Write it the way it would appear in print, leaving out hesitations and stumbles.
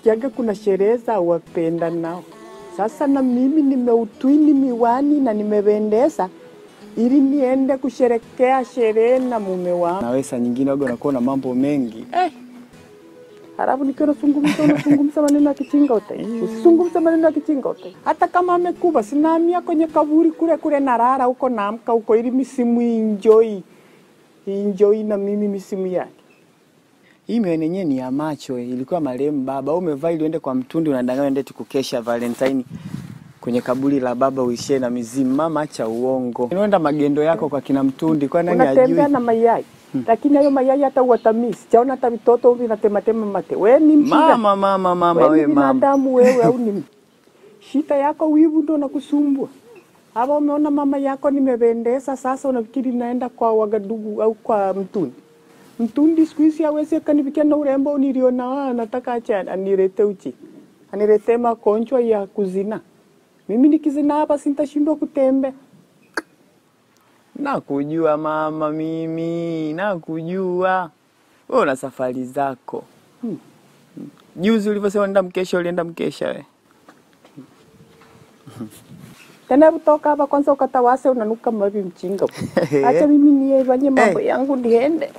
Kiaga kuna sherehe za wapenda nao. Sasa na mimi nimeutwini miwani na nimependeza ili niende kusherekea sherehe na mume wangu. Na wewe saa nyingine waga unakuwa na mambo mengi. Halafu nikiwa nazungumza maneno ya kijinga utaishi. Usizungumze maneno ya kijinga utaishi. Hata kama amekufa sinahamia kwenye kaburi kule narara huko naamka huko ili misimu enjoy na mimi misimu yake. Hii miwani yenyewe ni ya macho, ilikuwa marehemu baba. Umevaa ili uende kwa mtundi unadanganya uende kukesha Valentine kwenye kaburi la baba uishie na mizimu. Mama acha uongo. Unaenda magendo yako kwa kina mtundi kwa nani ajui? Unatembea na mayai. Lakini hayo mayai hata uwatamisi. Chaona hata vitoto hivi vinatema mate. Wewe ni mshida. Mama wewe binadamu wewe au ni shida yako wivu ndo nakusumbua. Hapo umeona mama yako nimependeza sasa unafikiri naenda kwa wagadugu au kwa mtundi. Mtundi siku hizi hawezi akanifikia na urembo niliona nataka acha anirete uchi. Anirete magonjwa ya kuzina. Mimi nikizina hapa sitashindwa kutembea. Nakujua mama mimi, nakujua. Wewe una safari zako. Juzi ulivyosema nenda mkesha ulienda mkesha wewe. Tena kutoka hapa kwanza ukatawase unanuka mavi mchinga. Acha mimi niye mambo yangu niende.